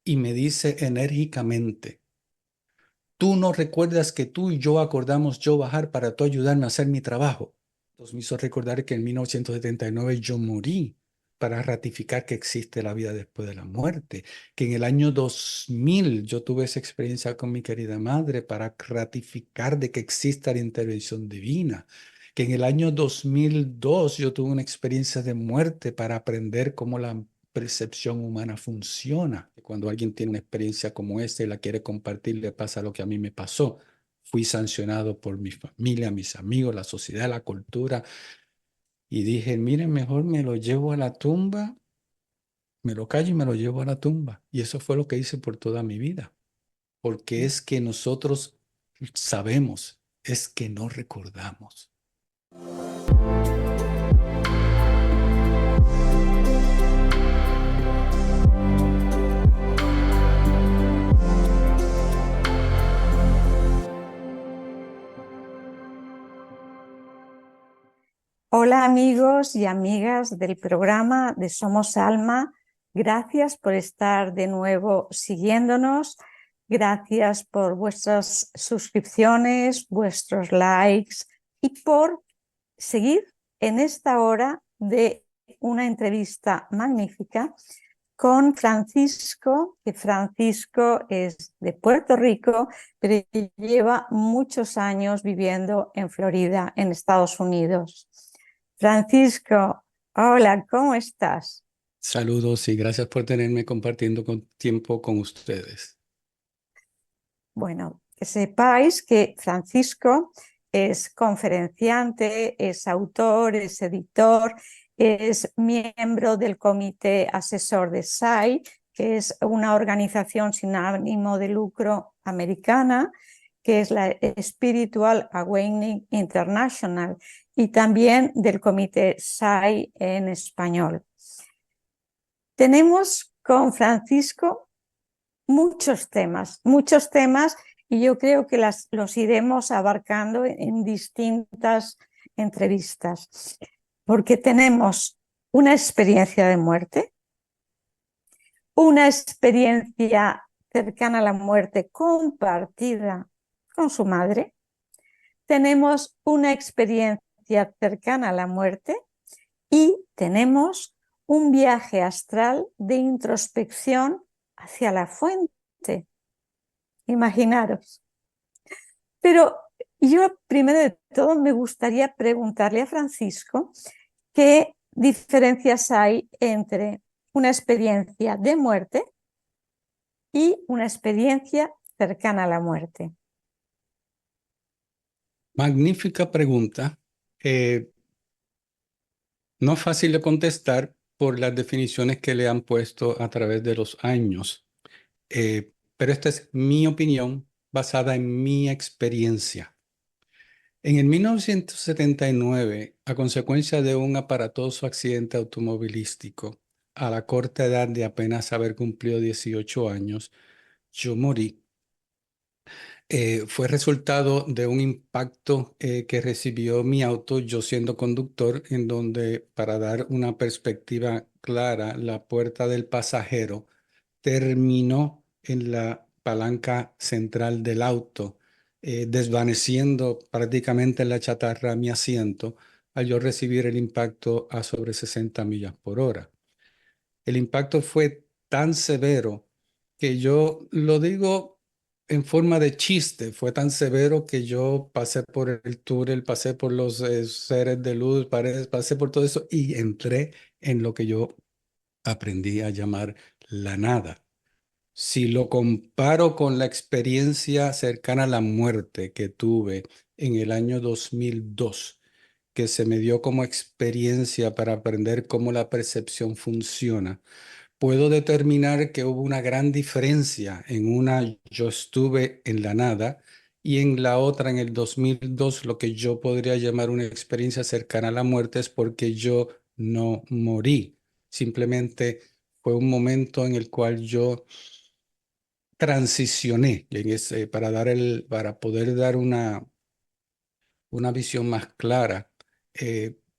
y me dice enérgicamente, tú no recuerdas que tú y yo acordamos yo bajar para tú ayudarme a hacer mi trabajo. Entonces me hizo recordar que en 1979 yo morí para ratificar que existe la vida después de la muerte, que en el año 2000 yo tuve esa experiencia con mi querida madre para ratificar de que existe la intervención divina, que en el año 2002 yo tuve una experiencia de muerte para aprender cómo la percepción humana funciona. Cuando alguien tiene una experiencia como esta y la quiere compartir, le pasa lo que a mí me pasó. Fui sancionado por mi familia, mis amigos, la sociedad, la cultura, y dije, miren, mejor me lo llevo a la tumba, me lo callo y me lo llevo a la tumba. Y eso fue lo que hice por toda mi vida, porque es que nosotros sabemos, es que no recordamos. Hola amigos y amigas del programa de Somos Alma, gracias por estar de nuevo siguiéndonos, gracias por vuestras suscripciones, vuestros likes y por seguir en esta hora de una entrevista magnífica con Francisco, que Francisco es de Puerto Rico, pero lleva muchos años viviendo en Florida, en Estados Unidos. Francisco, hola, ¿cómo estás? Saludos y gracias por tenerme compartiendo tiempo con ustedes. Bueno, que sepáis que Francisco es conferenciante, es autor, es editor, es miembro del comité asesor de SAI, que es una organización sin ánimo de lucro americana, que es la Spiritual Awakening International, y también del comité SAI en español. Tenemos con Francisco muchos temas, y yo creo que los iremos abarcando en distintas entrevistas, porque tenemos una experiencia de muerte, una experiencia cercana a la muerte compartida con su madre, tenemos una experiencia cercana a la muerte y tenemos un viaje astral de introspección hacia la fuente. Imaginaros. Pero yo, primero de todo, me gustaría preguntarle a Francisco qué diferencias hay entre una experiencia de muerte y una experiencia cercana a la muerte. Magnífica pregunta. No fácil de contestar por las definiciones que le han puesto a través de los años. Pero esta es mi opinión basada en mi experiencia. En el 1979, a consecuencia de un aparatoso accidente automovilístico, a la corta edad de apenas haber cumplido 18 años, yo morí. Fue resultado de un impacto que recibió mi auto, yo siendo conductor, en donde, para dar una perspectiva clara, la puerta del pasajero terminó en la palanca central del auto, desvaneciendo prácticamente la chatarra mi asiento al yo recibir el impacto a sobre 60 millas por hora. El impacto fue tan severo que yo lo digo en forma de chiste, fue tan severo que yo pasé por el túnel, pasé por los seres de luz, pasé por todo eso y entré en lo que yo aprendí a llamar la nada. Si lo comparo con la experiencia cercana a la muerte que tuve en el año 2002, que se me dio como experiencia para aprender cómo la percepción funciona, puedo determinar que hubo una gran diferencia. En una yo estuve en la nada y en la otra, en el 2002, lo que yo podría llamar una experiencia cercana a la muerte es porque yo no morí. Simplemente fue un momento en el cual yo transicioné para poder dar una visión más clara.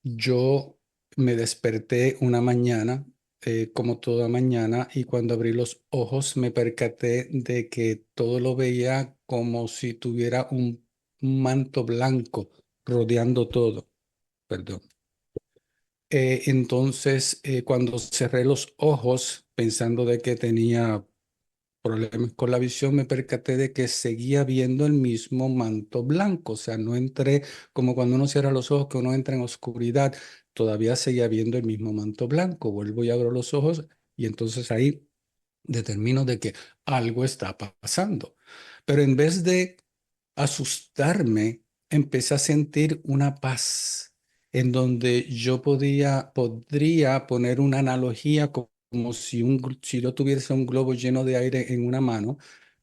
Yo me desperté una mañana como toda mañana, y cuando abrí los ojos me percaté de que todo lo veía como si tuviera un manto blanco rodeando todo. Perdón. Entonces, cuando cerré los ojos pensando de que tenía problemas con la visión, me percaté de que seguía viendo el mismo manto blanco. O sea, no entré como cuando uno cierra los ojos, que uno entra en oscuridad. Todavía seguía viendo el mismo manto blanco. Vuelvo y abro los ojos y entonces ahí determino de que algo está pasando. Pero en vez de asustarme, empecé a sentir una paz en donde yo podría poner una analogía como si, si yo tuviese un globo lleno de aire en una mano,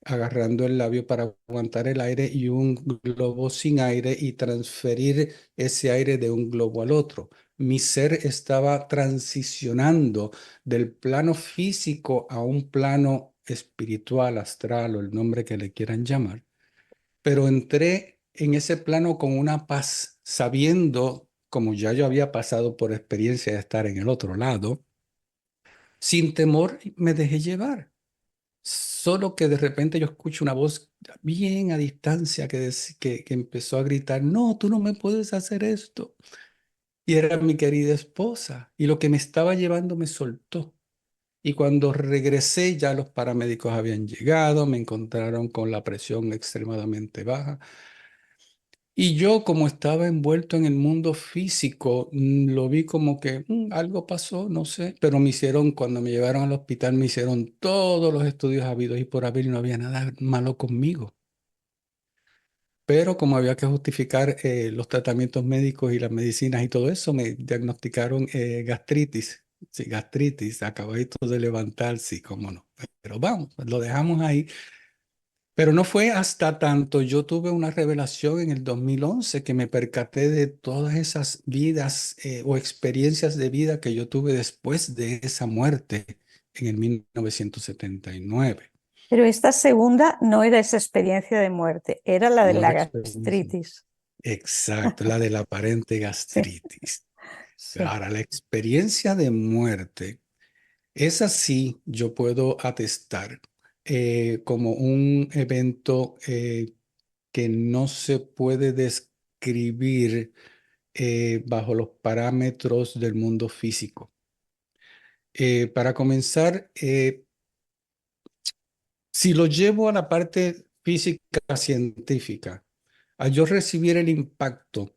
agarrando el labio para aguantar el aire, y un globo sin aire, y transferir ese aire de un globo al otro. Mi ser estaba transicionando del plano físico a un plano espiritual, astral, o el nombre que le quieran llamar, pero entré en ese plano con una paz, sabiendo, como ya yo había pasado por experiencia de estar en el otro lado, sin temor me dejé llevar. Solo que de repente yo escucho una voz bien a distancia que empezó a gritar: no, tú no me puedes hacer esto. Y era mi querida esposa, y lo que me estaba llevando me soltó. Y cuando regresé, ya los paramédicos habían llegado, me encontraron con la presión extremadamente baja. Y yo, como estaba envuelto en el mundo físico, lo vi como que algo pasó, no sé, pero me hicieron, cuando me llevaron al hospital, me hicieron todos los estudios habidos y por haber, y no había nada malo conmigo. Pero como había que justificar los tratamientos médicos y las medicinas y todo eso, me diagnosticaron gastritis. Sí, gastritis, acabadito de levantar, sí, cómo no. Pero vamos, lo dejamos ahí. Pero no fue hasta tanto yo tuve una revelación en el 2011 que me percaté de todas esas vidas o experiencias de vida que yo tuve después de esa muerte en el 1979. Pero esta segunda no era esa experiencia de muerte, era la de No la era experiencia. gastritis. Exacto, la de la aparente Sí, gastritis. sí. Ahora, la experiencia de muerte, esa sí yo puedo atestar como un evento que no se puede describir bajo los parámetros del mundo físico. Para comenzar, si lo llevo a la parte física científica, al yo recibir el impacto,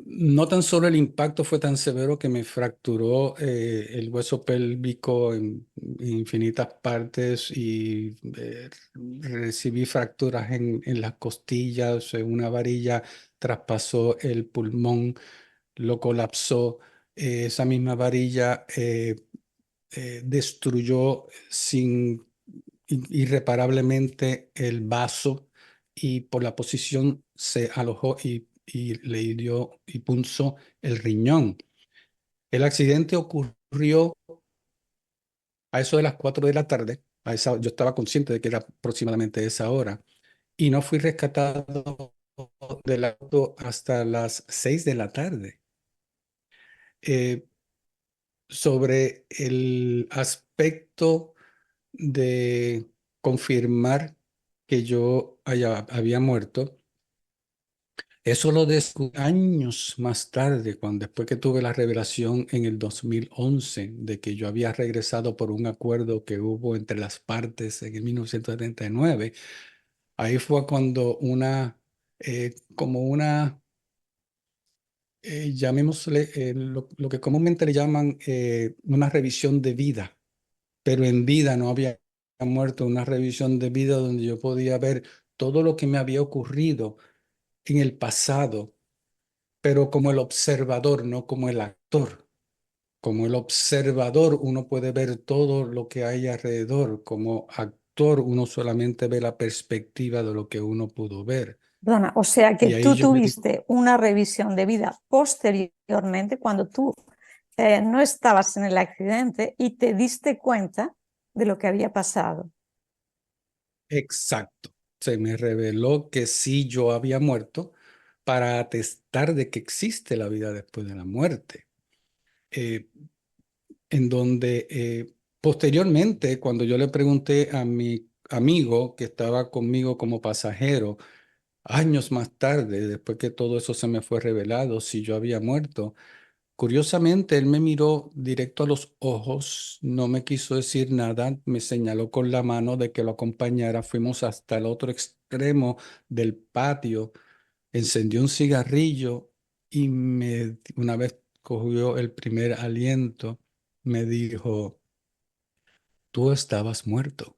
no tan solo el impacto fue tan severo que me fracturó el hueso pélvico en infinitas partes, y recibí fracturas en las costillas, una varilla traspasó el pulmón, lo colapsó. Esa misma varilla destruyó irreparablemente el vaso, y por la posición se alojó y le dio y punzó el riñón. El accidente ocurrió a eso de las 4 de la tarde. Yo estaba consciente de que era aproximadamente esa hora, y no fui rescatado del auto hasta las 6 de la tarde. Eh, sobre el aspecto de confirmar que yo había muerto, eso lo descubrí años más tarde, cuando después que tuve la revelación en el 2011 de que yo había regresado por un acuerdo que hubo entre las partes en el 1979. Ahí fue cuando como una, llamémosle, lo que comúnmente le llaman una revisión de vida, pero en vida, no había muerto, una revisión de vida donde yo podía ver todo lo que me había ocurrido en el pasado, pero como el observador, no como el actor. Como el observador, uno puede ver todo lo que hay alrededor. Como actor, uno solamente ve la perspectiva de lo que uno pudo ver. Perdona, o sea que Y ahí tú yo me di. tuviste una revisión de vida posteriormente cuando tú no estabas en el accidente y te diste cuenta de lo que había pasado. Exacto. Se me reveló que sí, yo había muerto, para atestar de que existe la vida después de la muerte. Eh, en donde posteriormente, cuando yo le pregunté a mi amigo que estaba conmigo como pasajero, años más tarde, después que todo eso se me fue revelado, si yo había muerto, curiosamente él me miró directo a los ojos, no me quiso decir nada, me señaló con la mano de que lo acompañara, fuimos hasta el otro extremo del patio, encendió un cigarrillo y una vez cogió el primer aliento, me dijo, tú estabas muerto.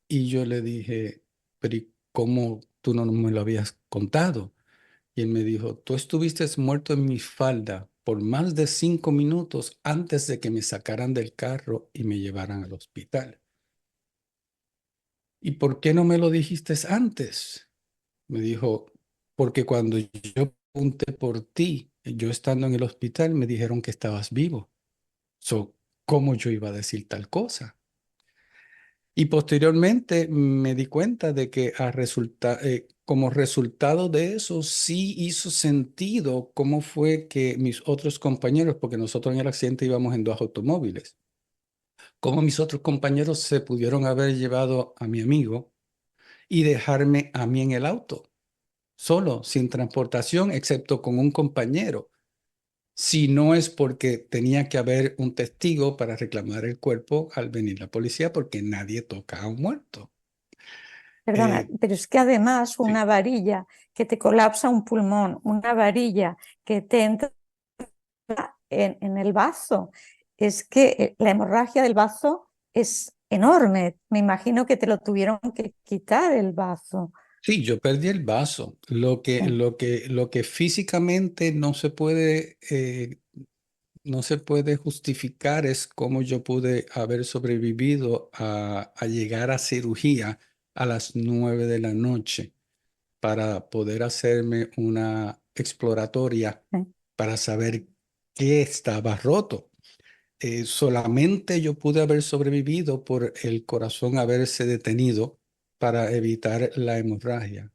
Y yo le dije, pero ¿y cómo tú no me lo habías contado? Y él me dijo, tú estuviste muerto en mi falda por más de 5 minutos antes de que me sacaran del carro y me llevaran al hospital. ¿Y por qué no me lo dijiste antes? Me dijo, porque cuando yo pregunté por ti, yo estando en el hospital, me dijeron que estabas vivo. So, ¿cómo yo iba a decir tal cosa? Y posteriormente me di cuenta de que como resultado de eso sí hizo sentido cómo fue que mis otros compañeros, porque nosotros en el accidente íbamos en dos automóviles, cómo mis otros compañeros se pudieron haber llevado a mi amigo y dejarme a mí en el auto, solo, sin transportación, excepto con un compañero. Si no es porque tenía que haber un testigo para reclamar el cuerpo al venir la policía, porque nadie toca a un muerto. Perdona, Eh, pero es que además sí, una varilla que te colapsa un pulmón, una varilla que te entra en el bazo, es que la hemorragia del bazo es enorme. Me imagino que te lo tuvieron que quitar el bazo. sí, yo perdí el vaso. Sí, Lo que físicamente no se puede justificar es cómo yo pude haber sobrevivido a llegar a cirugía a las 9 de la noche para poder hacerme una exploratoria sí. para saber qué estaba roto. Solamente yo pude haber sobrevivido por el corazón haberse detenido para evitar la hemorragia.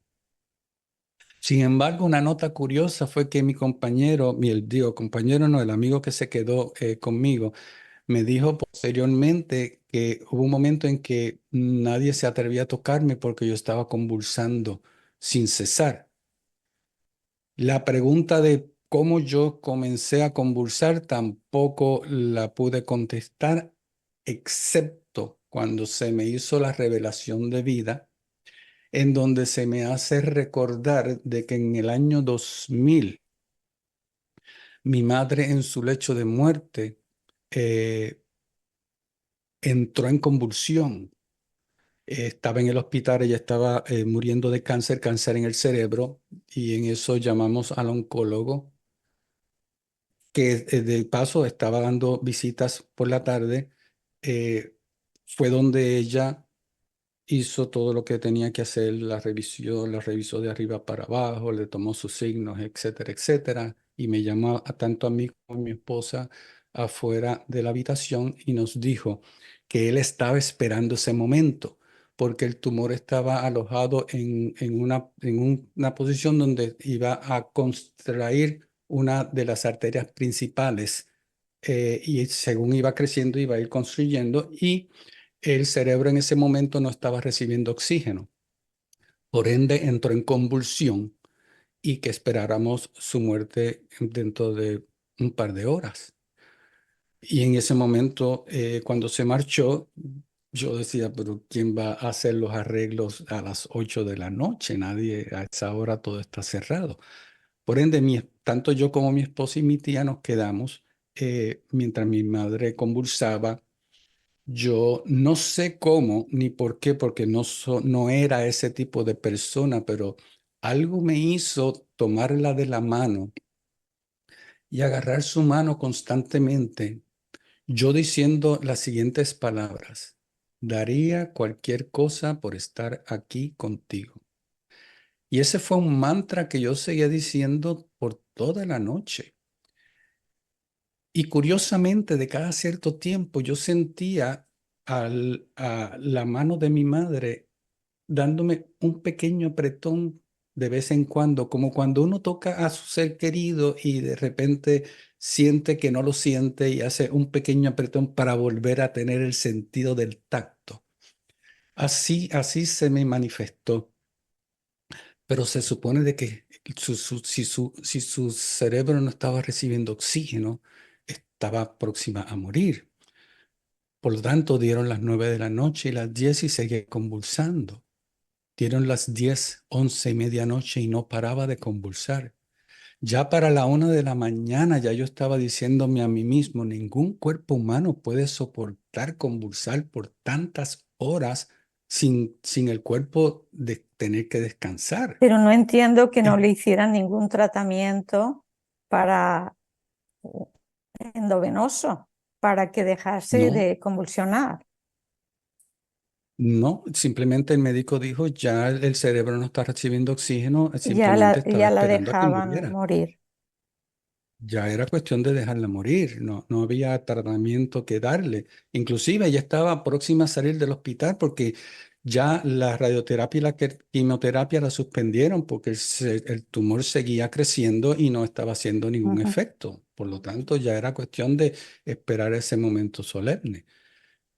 Sin embargo, una nota curiosa fue que mi compañero, digo, compañero no, el amigo que se quedó conmigo, me dijo posteriormente que hubo un momento en que nadie se atrevía a tocarme porque yo estaba convulsando sin cesar. La pregunta de cómo yo comencé a convulsar tampoco la pude contestar, excepto cuando se me hizo la revelación de vida, en donde se me hace recordar de que en el año 2000 mi madre en su lecho de muerte eh, entró en convulsión. Estaba en el hospital, ella estaba muriendo de cáncer, cáncer en el cerebro, y en eso llamamos al oncólogo que de paso estaba dando visitas por la tarde. eh, Fue donde ella hizo todo lo que tenía que hacer, la revisión, la revisó de arriba para abajo, le tomó sus signos, etcétera, etcétera, y me llamó a tanto a mí como a mi esposa afuera de la habitación y nos dijo que él estaba esperando ese momento porque el tumor estaba alojado una posición donde iba a contraer una de las arterias principales, y según iba creciendo iba a ir construyendo y el cerebro en ese momento no estaba recibiendo oxígeno. Por ende, entró en convulsión y que esperáramos su muerte dentro de un par de horas. Y en ese momento, cuando se marchó, yo decía, pero ¿quién va a hacer los arreglos a las 8 de la noche? Nadie, a esa hora todo está cerrado. Por ende, tanto yo como mi esposa y mi tía nos quedamos mientras mi madre convulsaba. Yo no sé cómo ni por qué, porque no era ese tipo de persona, pero algo me hizo tomarla de la mano y agarrar su mano constantemente, yo diciendo las siguientes palabras: daría cualquier cosa por estar aquí contigo. Y ese fue un mantra que yo seguía diciendo por toda la noche. Y curiosamente, de cada cierto tiempo, yo sentía a la mano de mi madre dándome un pequeño apretón de vez en cuando, como cuando uno toca a su ser querido y de repente siente que no lo siente y hace un pequeño apretón para volver a tener el sentido del tacto. Así se me manifestó, pero se supone de que si su cerebro no estaba recibiendo oxígeno, estaba próxima a morir. Por lo tanto, dieron las 9 de la noche y las 10 y seguía convulsando. Dieron las 10, 11 y medianoche y no paraba de convulsar. Ya para la 1 de la mañana ya yo estaba diciéndome a mí mismo, ningún cuerpo humano puede soportar convulsar por tantas horas sin el cuerpo de tener que descansar. Pero no entiendo que no Eh, le hicieran ningún tratamiento para endovenoso para que dejase No, de convulsionar. no, simplemente el médico dijo, ya el cerebro no está recibiendo oxígeno, Ya simplemente estaba ya la esperando a que dejaban muriera. morir. Ya era cuestión de dejarla morir, no había tratamiento que darle. Inclusive ella estaba próxima a salir del hospital porque ya la radioterapia y la quimioterapia la suspendieron porque el tumor seguía creciendo y no estaba haciendo ningún Ujú. efecto. Por lo tanto, ya era cuestión de esperar ese momento solemne.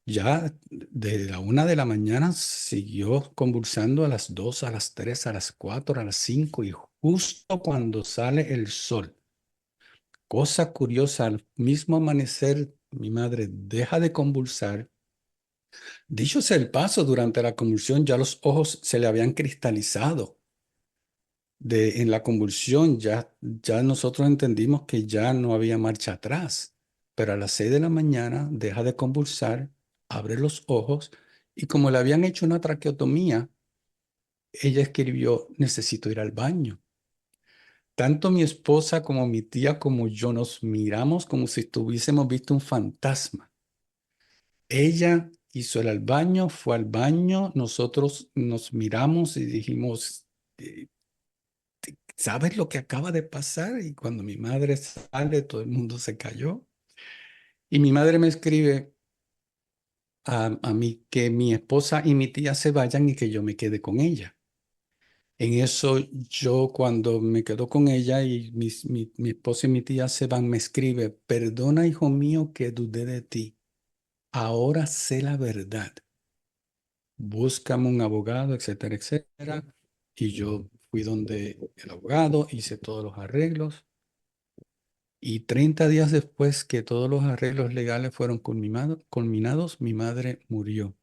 Ya de la 1 de la mañana siguió convulsando a las 2, a las 3, a las 4, a las 5 y justo cuando sale el sol. Cosa curiosa, al mismo amanecer, mi madre deja de convulsar. Dicho sea el paso, durante la convulsión ya los ojos se le habían cristalizado. En la convulsión ya nosotros entendimos que ya no había marcha atrás. Pero a las 6 de la mañana deja de convulsar, abre los ojos y como le habían hecho una traqueotomía, ella escribió, necesito ir al baño. Tanto mi esposa como mi tía como yo nos miramos como si tuviésemos visto un fantasma. Ella hizo el al baño, fue al baño, nosotros nos miramos y dijimos, eh, ¿sabes lo que acaba de pasar? Y cuando mi madre sale, todo el mundo se cayó. Y mi madre me escribe a mí que mi esposa y mi tía se vayan y que yo me quede con ella. En eso yo cuando me quedo con ella y mi esposa y mi tía se van, me escribe, perdona hijo mío que dudé de ti. Ahora sé la verdad. Búscame un abogado, etcétera, etcétera. Y yo fui donde el abogado, hice todos los arreglos. Y 30 días después que todos los arreglos legales fueron culminados, mi madre murió,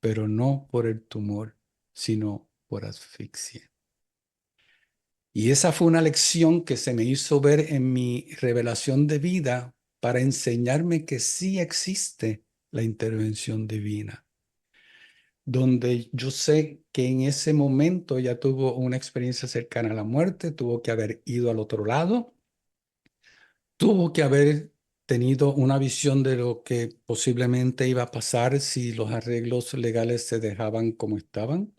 pero no por el tumor, sino por asfixia. Y esa fue una lección que se me hizo ver en mi revelación de vida para enseñarme que sí existe la intervención divina, donde yo sé que en ese momento ya tuvo una experiencia cercana a la muerte, tuvo que haber ido al otro lado, tuvo que haber tenido una visión de lo que posiblemente iba a pasar si los arreglos legales se dejaban como estaban.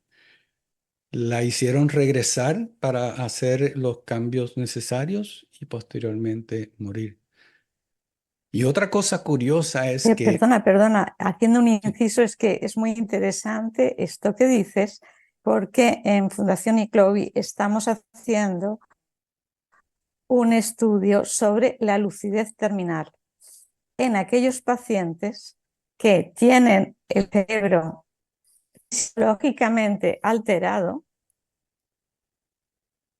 La hicieron regresar para hacer los cambios necesarios y posteriormente morir. Y otra cosa curiosa es que Perdona, haciendo un sí, inciso, es que es muy interesante esto que dices, porque en Fundación ICLOVI estamos haciendo un estudio sobre la lucidez terminal en aquellos pacientes que tienen el cerebro fisiológicamente alterado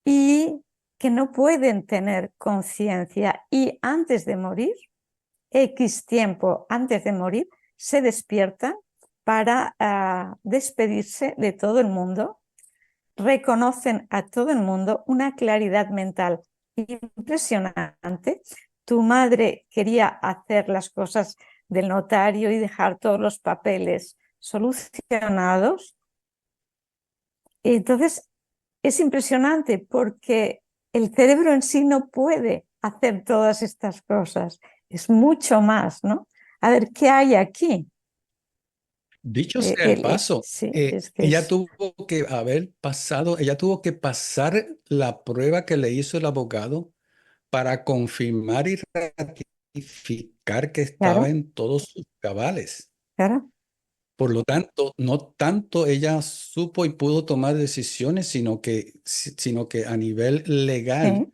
y que no pueden tener conciencia y antes de morir, X tiempo antes de morir, se despiertan para despedirse de todo el mundo, reconocen a todo el mundo una claridad mental impresionante. Tu madre quería hacer las cosas del notario y dejar todos los papeles solucionados. Entonces, es impresionante porque el cerebro en sí no puede hacer todas estas cosas. Es mucho más, ¿no? A ver, ¿qué hay aquí? dicho sea el paso, Sí, es que ella es, tuvo que haber pasado, ella tuvo que pasar la prueba que le hizo el abogado para confirmar y ratificar que estaba claro, en todos sus cabales. claro. Por lo tanto, no tanto ella supo y pudo tomar decisiones, sino que a nivel legal Sí.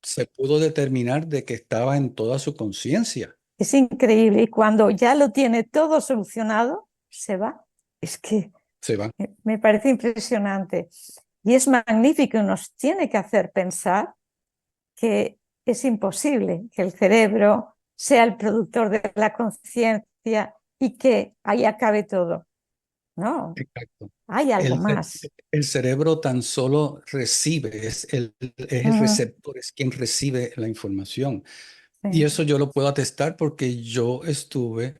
se pudo determinar de que estaba en toda su conciencia. Es increíble. Y cuando ya lo tiene todo solucionado, se va. Es que Se va. me parece impresionante. Y es magnífico y nos tiene que hacer pensar que es imposible que el cerebro sea el productor de la conciencia y que ahí acabe todo. No, Exacto. hay algo El, ce- más. el cerebro tan solo recibe, es el Mm, receptor, es quien recibe la información. Y sí. eso yo lo puedo atestar porque yo estuve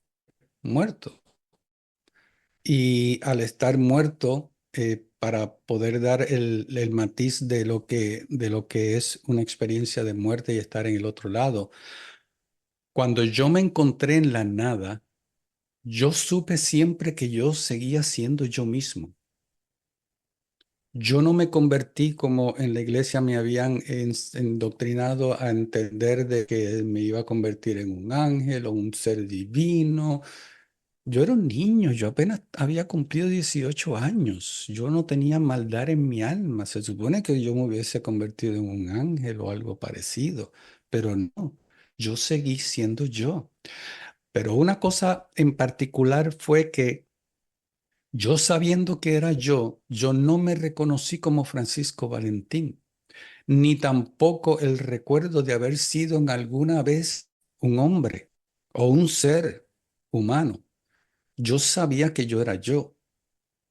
muerto. Y al estar muerto, para poder dar el matiz de lo que es una experiencia de muerte y estar en el otro lado, cuando yo me encontré en la nada, yo supe siempre que yo seguía siendo yo mismo. Yo no me convertí como en la iglesia me habían endoctrinado a entender de que me iba a convertir en un ángel o un ser divino. Yo era un niño, yo apenas había cumplido 18 años. Yo no tenía maldad en mi alma. Se supone que yo me hubiese convertido en un ángel o algo parecido, pero no, yo seguí siendo yo. Pero una cosa en particular fue que yo sabiendo que era yo no me reconocí como Francisco Valentín, ni tampoco el recuerdo de haber sido en alguna vez un hombre o un ser humano. Yo sabía que yo era yo.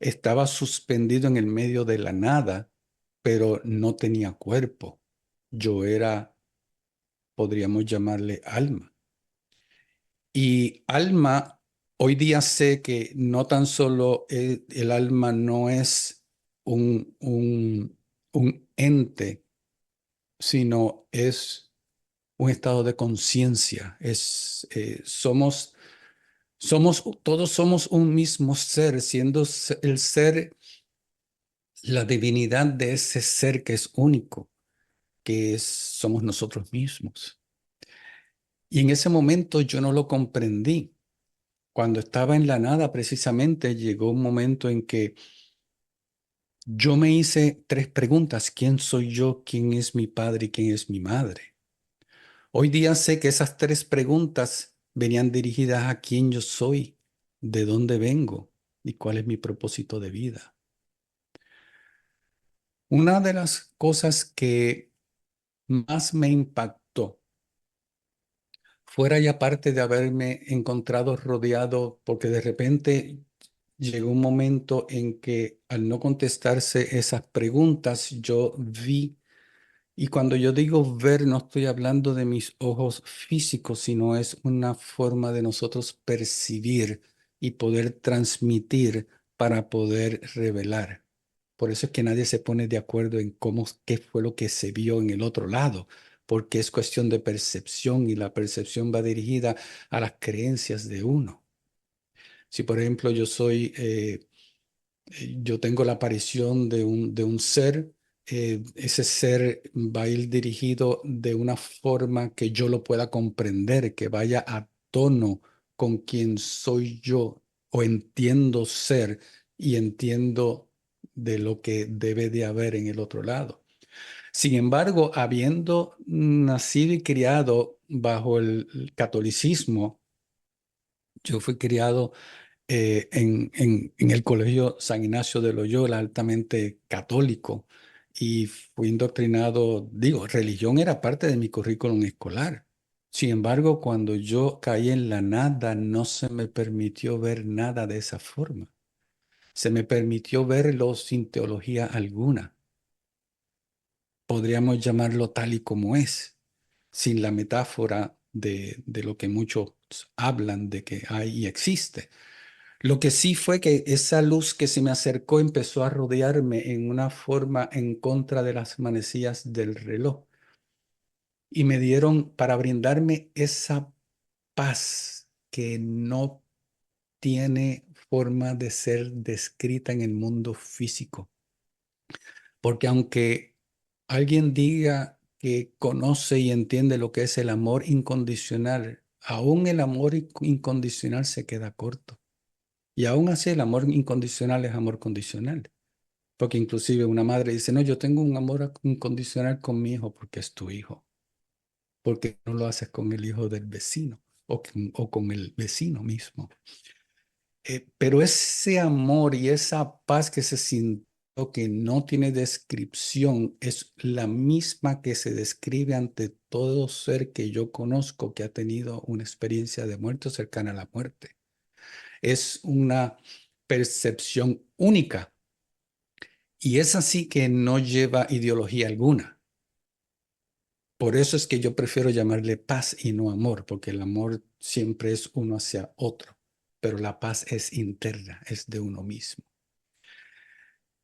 Estaba suspendido en el medio de la nada, pero no tenía cuerpo. Yo era, podríamos llamarle alma. Y alma, hoy día sé que no tan solo el alma no es un ente, sino es un estado de conciencia. Todos somos un mismo ser, siendo el ser la divinidad de ese ser que es único, somos nosotros mismos. Y en ese momento yo no lo comprendí. Cuando estaba en la nada, precisamente, llegó un momento en que yo me hice tres preguntas. ¿Quién soy yo? ¿Quién es mi padre y quién es mi madre? Hoy día sé que esas tres preguntas venían dirigidas a quién yo soy, de dónde vengo y cuál es mi propósito de vida. Una de las cosas que más me impactó, fuera y aparte de haberme encontrado rodeado, porque de repente llegó un momento en que al no contestarse esas preguntas, yo vi, y cuando yo digo ver, no estoy hablando de mis ojos físicos, sino es una forma de nosotros percibir y poder transmitir para poder revelar. Por eso es que nadie se pone de acuerdo en qué fue lo que se vio en el otro lado, porque es cuestión de percepción y la percepción va dirigida a las creencias de uno. Si, por ejemplo, yo tengo la aparición de un ser, ese ser va a ir dirigido de una forma que yo lo pueda comprender, que vaya a tono con quien soy yo o entiendo ser y entiendo de lo que debe de haber en el otro lado. Sin embargo, habiendo nacido y criado bajo el catolicismo, yo fui criado en el Colegio San Ignacio de Loyola, altamente católico, y fui indoctrinado, digo, religión era parte de mi currículum escolar. Sin embargo, cuando yo caí en la nada, no se me permitió ver nada de esa forma. Se me permitió verlo sin teología alguna. Podríamos llamarlo tal y como es, sin la metáfora de lo que muchos hablan de que hay y existe. Lo que sí fue que esa luz que se me acercó empezó a rodearme en una forma en contra de las manecillas del reloj y me dieron para brindarme esa paz que no tiene forma de ser descrita en el mundo físico. Porque aunque alguien diga que conoce y entiende lo que es el amor incondicional, aún el amor incondicional se queda corto. Y aún así el amor incondicional es amor condicional. Porque inclusive una madre dice, no, yo tengo un amor incondicional con mi hijo porque es tu hijo. Porque no lo haces con el hijo del vecino o con el vecino mismo. Pero ese amor y esa paz que se sintió que no tiene descripción es la misma que se describe ante todo ser que yo conozco que ha tenido una experiencia de muerte o cercana a la muerte. Es una percepción única y es así que no lleva ideología alguna. Por eso es que yo prefiero llamarle paz y no amor, porque el amor siempre es uno hacia otro, pero la paz es interna, es de uno mismo.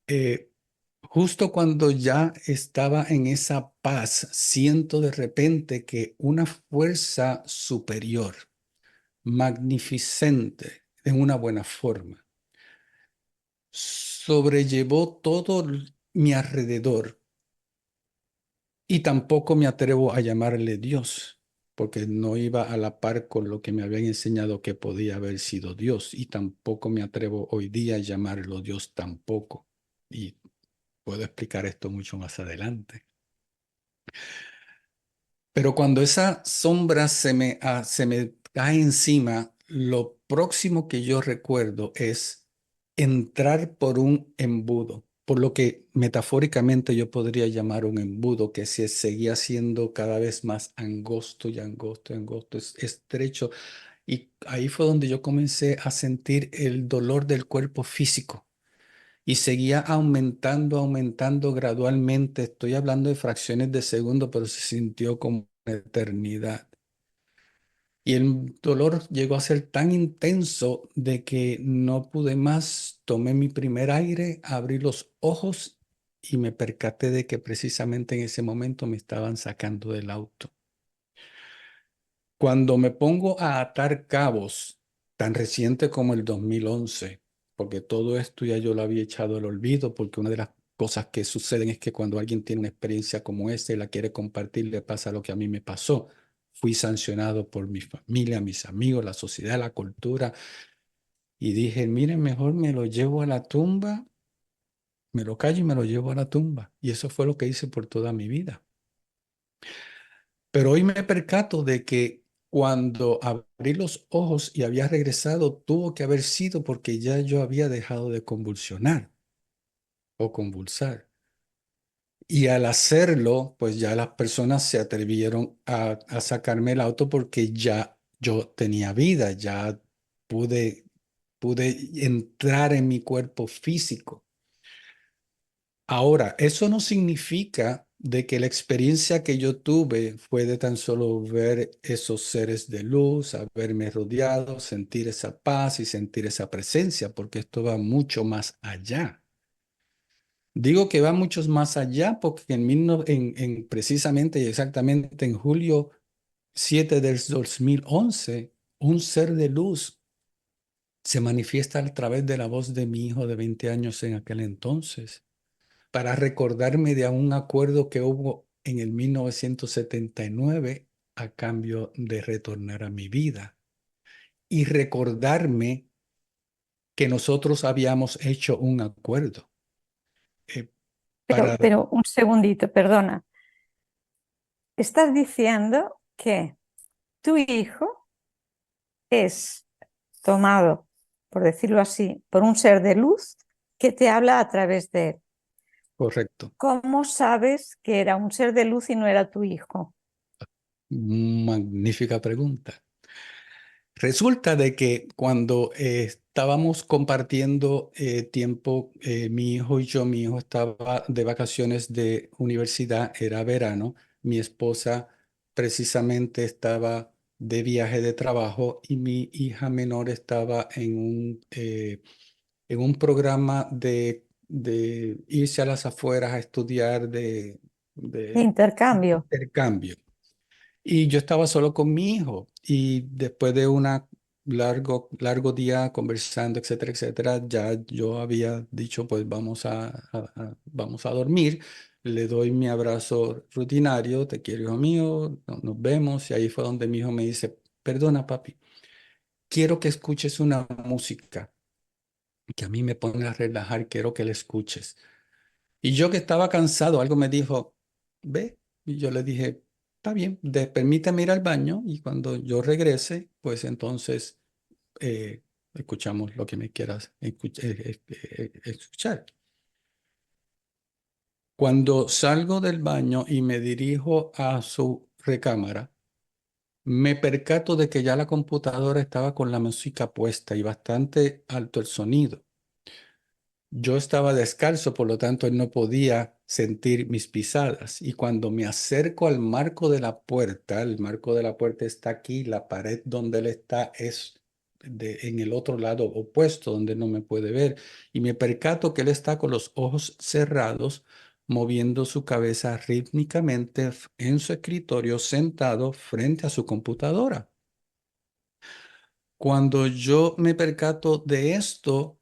Eh, Justo cuando ya estaba en esa paz, siento de repente que una fuerza superior, magnificente, en una buena forma, sobrellevó todo mi alrededor y tampoco me atrevo a llamarle Dios, porque no iba a la par con lo que me habían enseñado que podía haber sido Dios y tampoco me atrevo hoy día a llamarlo Dios tampoco. Y puedo explicar esto mucho más adelante. Pero cuando esa sombra se me cae encima, lo próximo que yo recuerdo es entrar por un embudo, por lo que metafóricamente yo podría llamar un embudo que se seguía haciendo cada vez más angosto y angosto y angosto, estrecho. Y ahí fue donde yo comencé a sentir el dolor del cuerpo físico. Y seguía aumentando, aumentando gradualmente. Estoy hablando de fracciones de segundo, pero se sintió como una eternidad. Y el dolor llegó a ser tan intenso de que no pude más. Tomé mi primer aire, abrí los ojos y me percaté de que precisamente en ese momento me estaban sacando del auto. Cuando me pongo a atar cabos, tan reciente como el 2011, porque todo esto ya yo lo había echado al olvido, porque una de las cosas que suceden es que cuando alguien tiene una experiencia como esta y la quiere compartir, le pasa lo que a mí me pasó. Fui sancionado por mi familia, mis amigos, la sociedad, la cultura, y dije, miren, mejor me lo llevo a la tumba, me lo callo y me lo llevo a la tumba. Y eso fue lo que hice por toda mi vida. Pero hoy me percato de que cuando abrí los ojos y había regresado, tuvo que haber sido porque ya yo había dejado de convulsionar o convulsar. Y al hacerlo, pues ya las personas se atrevieron a sacarme el auto porque ya yo tenía vida, ya pude, pude entrar en mi cuerpo físico. Ahora, eso no significa de que la experiencia que yo tuve fue de tan solo ver esos seres de luz, haberme rodeado, sentir esa paz y sentir esa presencia, porque esto va mucho más allá. Digo que va mucho más allá porque precisamente y exactamente en julio 7 del 2011, un ser de luz se manifiesta a través de la voz de mi hijo de 20 años en aquel entonces para recordarme de un acuerdo que hubo en el 1979 a cambio de retornar a mi vida y recordarme que nosotros habíamos hecho un acuerdo eh, para Pero un segundito, perdona. Estás diciendo que tu hijo es tomado, por decirlo así, por un ser de luz que te habla a través de él. correcto. ¿Cómo sabes que era un ser de luz y no era tu hijo? Magnífica pregunta. Resulta de que cuando estábamos compartiendo tiempo, mi hijo y yo, mi hijo estaba de vacaciones de universidad, era verano, mi esposa precisamente estaba de viaje de trabajo y mi hija menor estaba en un programa de irse a las afueras a estudiar De de intercambio. intercambio. Y yo estaba solo con mi hijo y después de una largo día conversando, etcétera, etcétera, ya yo había dicho, pues vamos a dormir. Le doy mi abrazo rutinario, te quiero, hijo mío, nos vemos. Y ahí fue donde mi hijo me dice, perdona, papi, quiero que escuches una música. que a mí me pone a relajar, quiero que le escuches. Y yo que estaba cansado, algo me dijo, ve. Y yo le dije, está bien, permíteme ir al baño y cuando yo regrese, pues entonces escuchamos lo que me quieras escuchar. Cuando salgo del baño y me dirijo a su recámara, me percato de que ya la computadora estaba con la música puesta y bastante alto el sonido. Yo estaba descalzo, por lo tanto él no podía sentir mis pisadas. Y cuando me acerco al marco de la puerta, el marco de la puerta está aquí, la pared donde él está es en el otro lado opuesto, donde no me puede ver. Y me percato que él está con los ojos cerrados, moviendo su cabeza rítmicamente en su escritorio, sentado frente a su computadora. Cuando yo me percato de esto,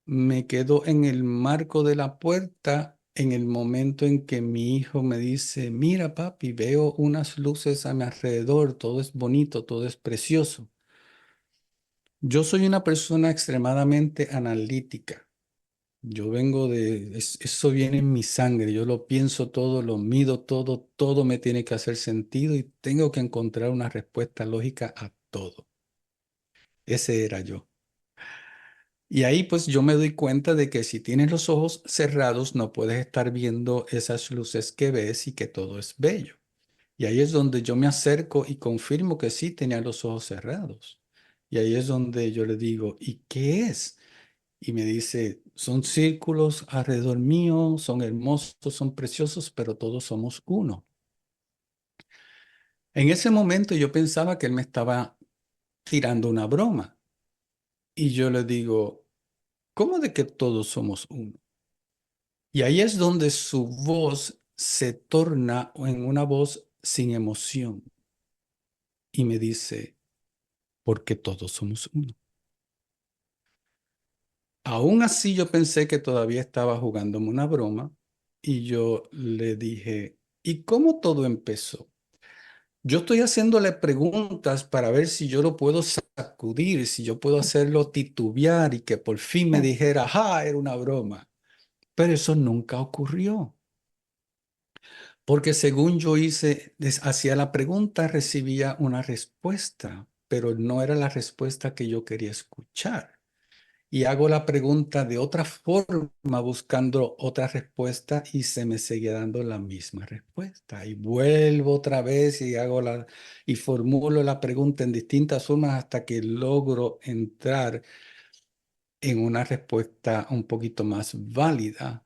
me quedo en el marco de la puerta en el momento en que mi hijo me dice, mira papi, veo unas luces a mi alrededor, todo es bonito, todo es precioso. Yo soy una persona extremadamente analítica. Yo vengo eso viene en mi sangre, yo lo pienso todo, lo mido todo, todo me tiene que hacer sentido y tengo que encontrar una respuesta lógica a todo. Ese era yo. Y ahí pues yo me doy cuenta de que si tienes los ojos cerrados no puedes estar viendo esas luces que ves y que todo es bello. Y ahí es donde yo me acerco y confirmo que sí tenía los ojos cerrados. Y ahí es donde yo le digo, ¿y qué es? Y me dice, son círculos alrededor mío, son hermosos, son preciosos, pero todos somos uno. En ese momento yo pensaba que él me estaba tirando una broma. Y yo le digo, ¿cómo de que todos somos uno? Y ahí es donde su voz se torna en una voz sin emoción y me dice, porque todos somos uno. Aún así yo pensé que todavía estaba jugándome una broma y yo le dije, ¿y cómo todo empezó? Yo estoy haciéndole preguntas para ver si yo lo puedo sacudir, si yo puedo hacerlo titubear y que por fin me dijera, ¡ah, era una broma! Pero eso nunca ocurrió. Porque según yo hacía la pregunta, recibía una respuesta, pero no era la respuesta que yo quería escuchar. Y hago la pregunta de otra forma, buscando otra respuesta y se me sigue dando la misma respuesta. Y vuelvo otra vez y y formulo la pregunta en distintas formas hasta que logro entrar en una respuesta un poquito más válida.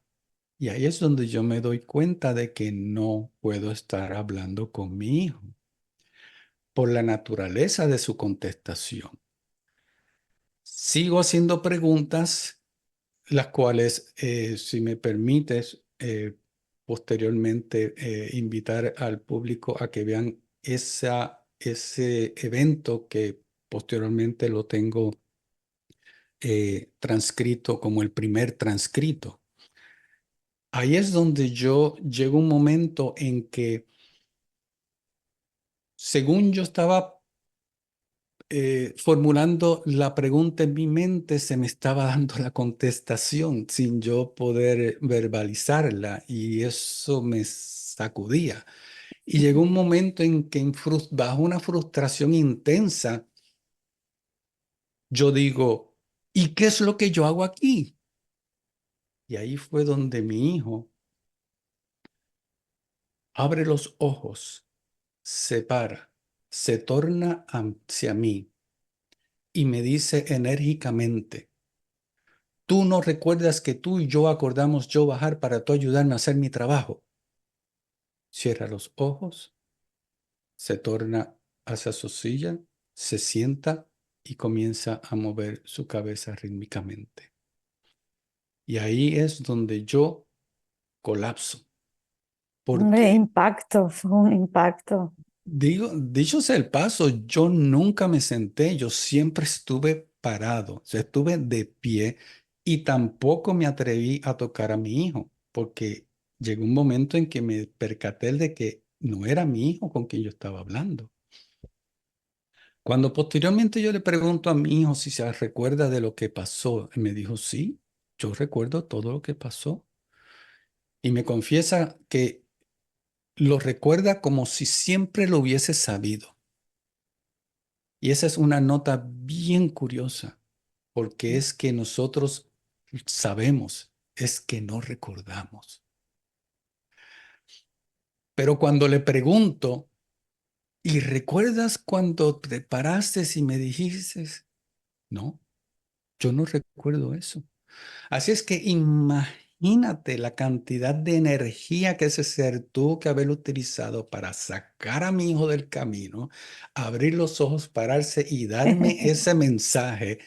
Y ahí es donde yo me doy cuenta de que no puedo estar hablando con mi hijo por la naturaleza de su contestación. Sigo haciendo preguntas, las cuales, si me permites, posteriormente invitar al público a que vean ese evento que posteriormente lo tengo transcrito como el primer transcrito. Ahí es donde yo llego a un momento en que según yo estaba formulando la pregunta en mi mente, se me estaba dando la contestación sin yo poder verbalizarla y eso me sacudía. Y llegó un momento en que bajo una frustración intensa, yo digo, ¿y qué es lo que yo hago aquí? Y ahí fue donde mi hijo abre los ojos, se para, se torna hacia mí y me dice enérgicamente, tú no recuerdas que tú y yo acordamos yo bajar para tú ayudarme a hacer mi trabajo. Cierra los ojos, se torna hacia su silla, se sienta y comienza a mover su cabeza rítmicamente. Y ahí es donde yo colapso, Hombre, porque impacto, fue un impacto. dicho sea el paso, yo nunca me senté, yo siempre estuve parado, o sea, estuve de pie y tampoco me atreví a tocar a mi hijo, porque llegó un momento en que me percaté de que no era mi hijo con quien yo estaba hablando. Cuando posteriormente yo le pregunto a mi hijo si se recuerda de lo que pasó, él me dijo, sí, yo recuerdo todo lo que pasó. Y me confiesa que lo recuerda como si siempre lo hubiese sabido. Y esa es una nota bien curiosa, porque es que nosotros sabemos, es que no recordamos. Pero cuando le pregunto, ¿y recuerdas cuando te paraste y me dijiste? No, yo no recuerdo eso. Así es que imagínate la cantidad de energía que ese ser tuvo que haber utilizado para sacar a mi hijo del camino, abrir los ojos, pararse y darme ese mensaje,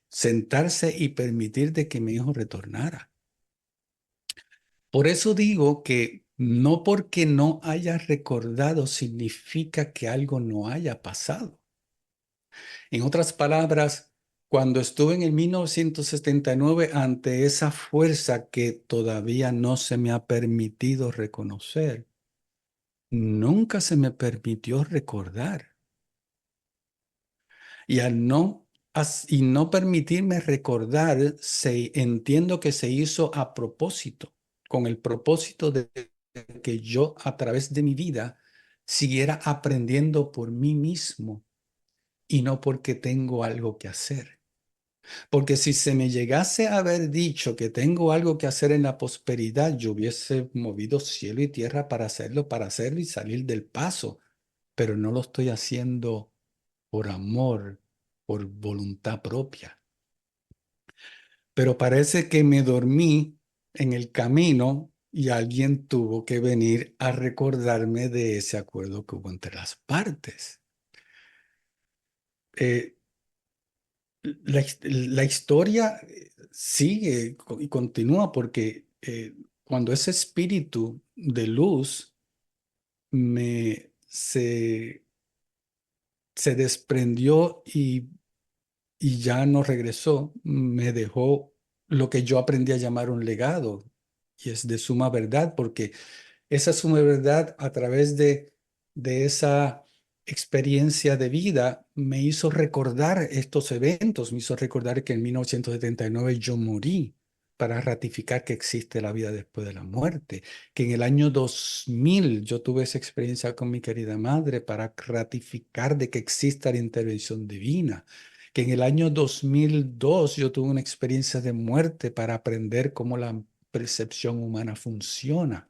sentarse y permitir de que mi hijo retornara. Por eso digo que no porque no haya recordado significa que algo no haya pasado. En otras palabras, cuando estuve en el 1979 ante esa fuerza que todavía no se me ha permitido reconocer, nunca se me permitió recordar. Y al no permitirme recordar, entiendo que se hizo a propósito, con el propósito de que yo a través de mi vida siguiera aprendiendo por mí mismo y no porque tengo algo que hacer. Porque si se me llegase a haber dicho que tengo algo que hacer en la prosperidad, yo hubiese movido cielo y tierra para hacerlo y salir del paso, pero no lo estoy haciendo por amor, por voluntad propia. Pero parece que me dormí en el camino y alguien tuvo que venir a recordarme de ese acuerdo que hubo entre las partes. Eh, la historia sigue y continúa porque cuando ese espíritu de luz me se desprendió y ya no regresó, me dejó lo que yo aprendí a llamar un legado y es de suma verdad porque esa suma verdad a través de esa experiencia de vida me hizo recordar estos eventos, me hizo recordar que en 1979 yo morí para ratificar que existe la vida después de la muerte, que en el año 2000 yo tuve esa experiencia con mi querida madre para ratificar de que exista la intervención divina, que en el año 2002 yo tuve una experiencia de muerte para aprender cómo la percepción humana funciona,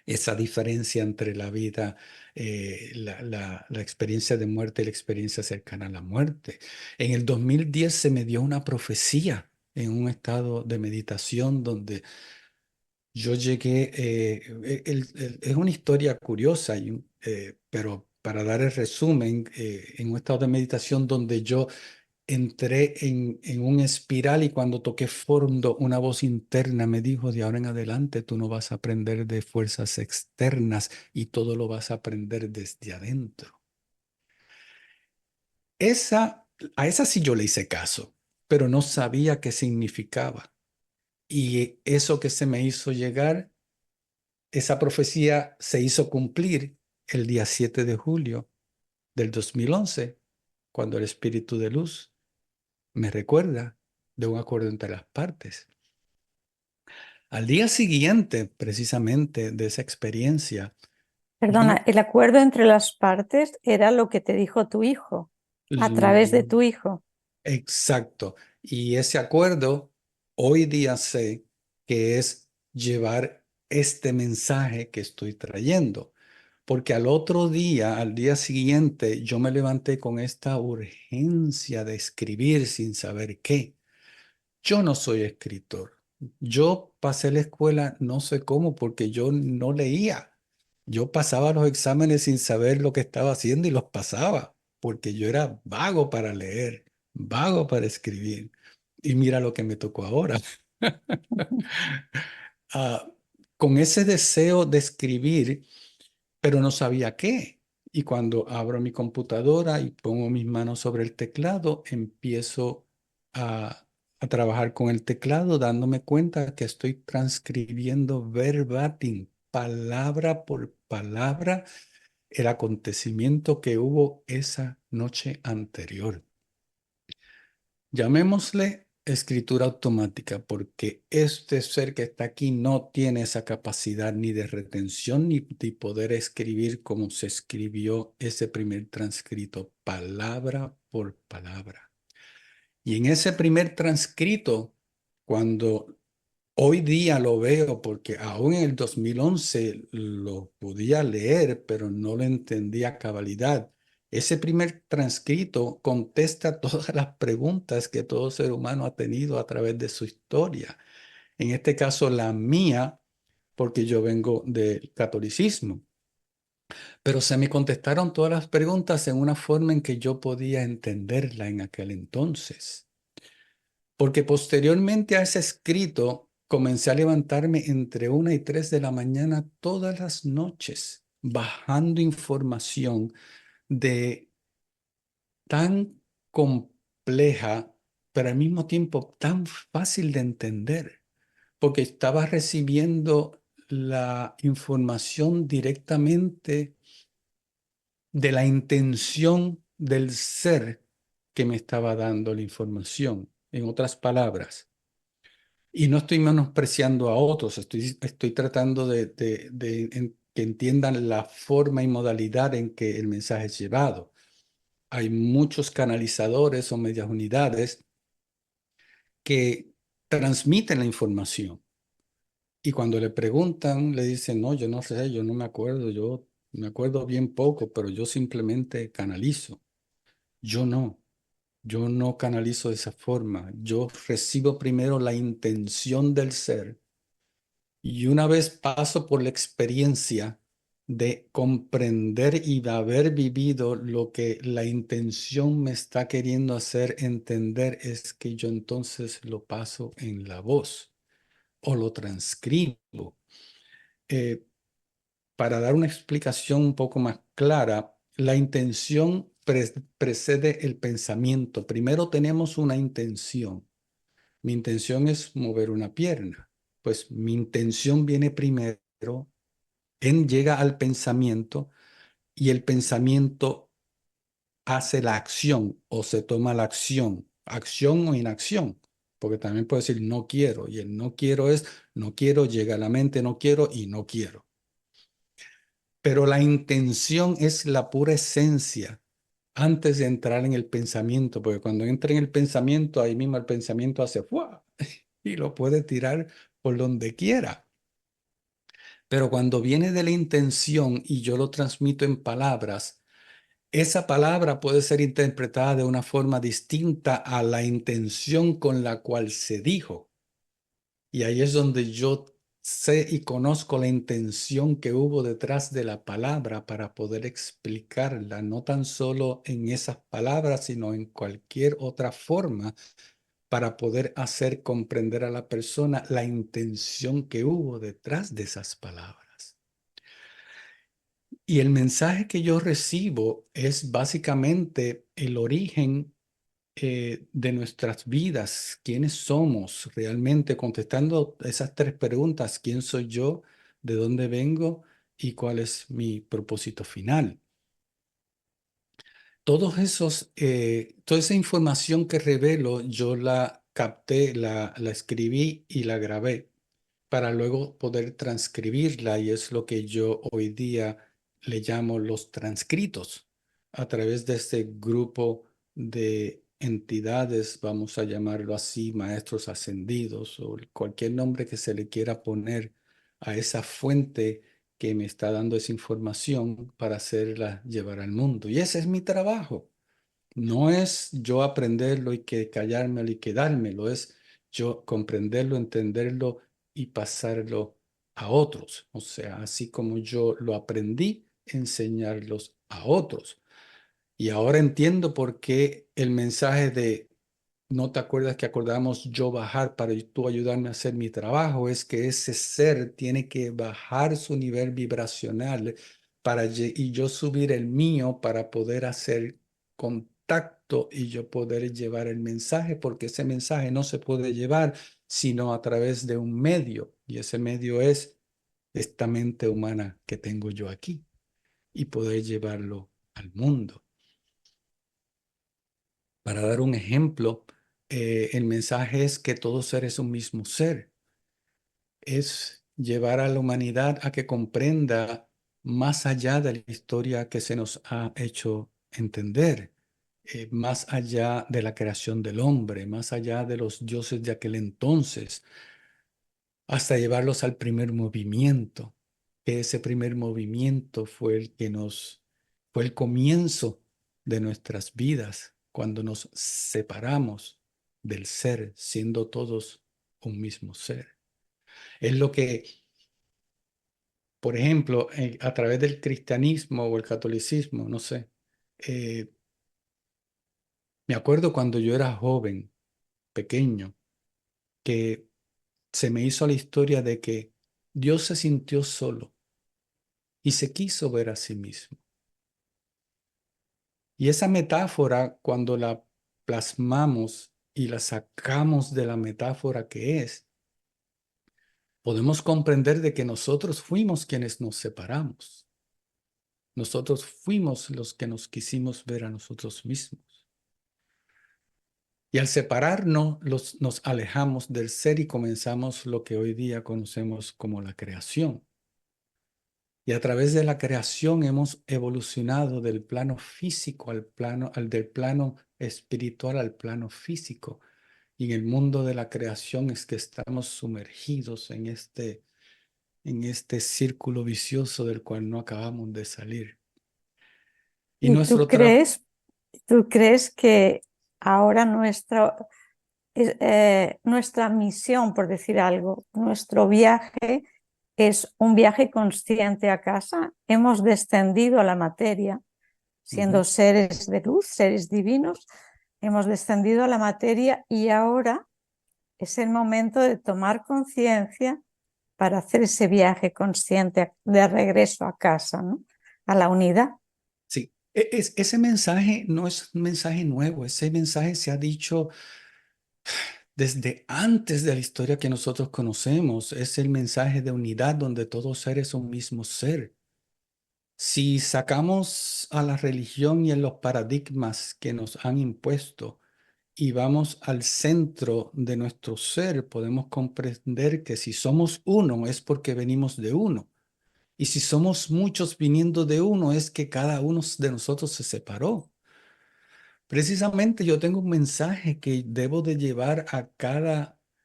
esa diferencia entre la vida, la experiencia de muerte y la experiencia cercana a la muerte. En el 2010 se me dio una profecía en un estado de meditación donde yo llegué, es una historia curiosa, pero para dar el resumen, en un estado de meditación donde yo entré en un espiral y cuando toqué fondo, una voz interna me dijo, de ahora en adelante tú no vas a aprender de fuerzas externas y todo lo vas a aprender desde adentro. Esa, a esa sí yo le hice caso, pero no sabía qué significaba. Y eso que se me hizo llegar, esa profecía se hizo cumplir el día 7 de julio del 2011, cuando el Espíritu de Luz me recuerda de un acuerdo entre las partes. Al día siguiente, precisamente, de esa experiencia, Perdona, vi el acuerdo entre las partes era lo que te dijo tu hijo, a través de l- tu hijo. exacto. Y ese acuerdo, hoy día sé que es llevar este mensaje que estoy trayendo. Porque al otro día, al día siguiente, yo me levanté con esta urgencia de escribir sin saber qué. Yo no soy escritor. Yo pasé la escuela no sé cómo porque yo no leía. Yo pasaba los exámenes sin saber lo que estaba haciendo y los pasaba porque yo era vago para leer, vago para escribir. Y mira lo que me tocó ahora. Ah, con ese deseo de escribir, pero no sabía qué. Y cuando abro mi computadora y pongo mis manos sobre el teclado, empiezo a trabajar con el teclado, dándome cuenta que estoy transcribiendo verbatim, palabra por palabra, el acontecimiento que hubo esa noche anterior. Llamémosle escritura automática porque este ser que está aquí no tiene esa capacidad ni de retención ni de poder escribir como se escribió ese primer transcrito, palabra por palabra. Y en ese primer transcrito, cuando hoy día lo veo, porque aún en el 2011 lo podía leer, pero no lo entendía a cabalidad. Ese primer transcrito contesta todas las preguntas que todo ser humano ha tenido a través de su historia. En este caso, la mía, porque yo vengo del catolicismo. Pero se me contestaron todas las preguntas en una forma en que yo podía entenderla en aquel entonces. Porque posteriormente a ese escrito comencé a levantarme entre 1 y 3 de la mañana todas las noches, bajando información de tan compleja, pero al mismo tiempo tan fácil de entender, porque estaba recibiendo la información directamente de la intención del ser que me estaba dando la información. En otras palabras, y no estoy menospreciando a otros, estoy tratando de que entiendan la forma y modalidad en que el mensaje es llevado. Hay muchos canalizadores o medias unidades que transmiten la información y cuando le preguntan, le dicen, no, yo no sé, yo no me acuerdo, yo me acuerdo bien poco, pero yo simplemente canalizo. Yo no. Yo no canalizo de esa forma. Yo recibo primero la intención del ser. Y una vez paso por la experiencia de comprender y de haber vivido lo que la intención me está queriendo hacer entender, es que yo entonces lo paso en la voz o lo transcribo. Eh, para dar una explicación un poco más clara, la intención precede el pensamiento. Primero tenemos una intención. Mi intención es mover una pierna. Pues mi intención viene primero, llega al pensamiento y el pensamiento hace la acción o se toma la acción, acción o inacción, porque también puede decir no quiero y el no quiero es no quiero, llega a la mente no quiero y no quiero. Pero la intención es la pura esencia antes de entrar en el pensamiento, porque cuando entra en el pensamiento, ahí mismo el pensamiento hace ¡fua! Y lo puede tirar por donde quiera. Pero cuando viene de la intención y yo lo transmito en palabras, esa palabra puede ser interpretada de una forma distinta a la intención con la cual se dijo. Y ahí es donde yo sé y conozco la intención que hubo detrás de la palabra para poder explicarla, no tan solo en esas palabras, sino en cualquier otra forma para poder hacer comprender a la persona la intención que hubo detrás de esas palabras. Y el mensaje que yo recibo es básicamente el origen de nuestras vidas, quiénes somos realmente, contestando esas 3 preguntas: ¿quién soy yo? ¿De dónde vengo? ¿Y cuál es mi propósito final? Toda esa información que revelo, yo la capté, la escribí y la grabé para luego poder transcribirla, y es lo que yo hoy día le llamo los transcritos. A través de este grupo de entidades, vamos a llamarlo así, maestros ascendidos o cualquier nombre que se le quiera poner a esa fuente que me está dando esa información para hacerla llevar al mundo. Y ese es mi trabajo. No es yo aprenderlo y que callármelo y quedármelo, es yo comprenderlo, entenderlo y pasarlo a otros. O sea, así como yo lo aprendí, enseñarlos a otros. Y ahora entiendo por qué el mensaje de ¿no te acuerdas que acordamos yo bajar para tú ayudarme a hacer mi trabajo? Es que ese ser tiene que bajar su nivel vibracional y yo subir el mío para poder hacer contacto y yo poder llevar el mensaje, porque ese mensaje no se puede llevar sino a través de un medio, y ese medio es esta mente humana que tengo yo aquí, y poder llevarlo al mundo. Para dar un ejemplo, el mensaje es que todo ser es un mismo ser. Es llevar a la humanidad a que comprenda más allá de la historia que se nos ha hecho entender, más allá de la creación del hombre, más allá de los dioses de aquel entonces, hasta llevarlos al primer movimiento, que ese primer movimiento fue el que fue el comienzo de nuestras vidas, cuando nos separamos del ser, siendo todos un mismo ser. Es lo que, por ejemplo, a través del cristianismo o el catolicismo, no sé, eh, me acuerdo cuando yo era joven, pequeño, que se me hizo la historia de que Dios se sintió solo y se quiso ver a sí mismo. Y esa metáfora, cuando la plasmamos y la sacamos de la metáfora que es, podemos comprender de que nosotros fuimos quienes nos separamos. Nosotros fuimos los que nos quisimos ver a nosotros mismos. Y al separarnos, nos alejamos del ser y comenzamos lo que hoy día conocemos como la creación. Y a través de la creación hemos evolucionado del plano físico del plano espiritual al plano físico. Y en el mundo de la creación es que estamos sumergidos en este círculo vicioso del cual no acabamos de salir. Y ¿Y nuestro trabajo, tú crees que ahora nuestra misión, por decir algo, nuestro viaje es un viaje consciente a casa? Hemos descendido a la materia, siendo seres de luz, seres divinos, hemos descendido a la materia y ahora es el momento de tomar conciencia para hacer ese viaje consciente de regreso a casa, ¿no? A la unidad. sí, ese mensaje no es un mensaje nuevo, ese mensaje se ha dicho desde antes de la historia que nosotros conocemos. Es el mensaje de unidad donde todos seres son un mismo ser. Si sacamos a la religión y a los paradigmas que nos han impuesto y vamos al centro de nuestro ser, podemos comprender que si somos uno es porque venimos de uno. Y si somos muchos viniendo de uno es que cada uno de nosotros se separó. Precisamente yo tengo un mensaje que debo de llevar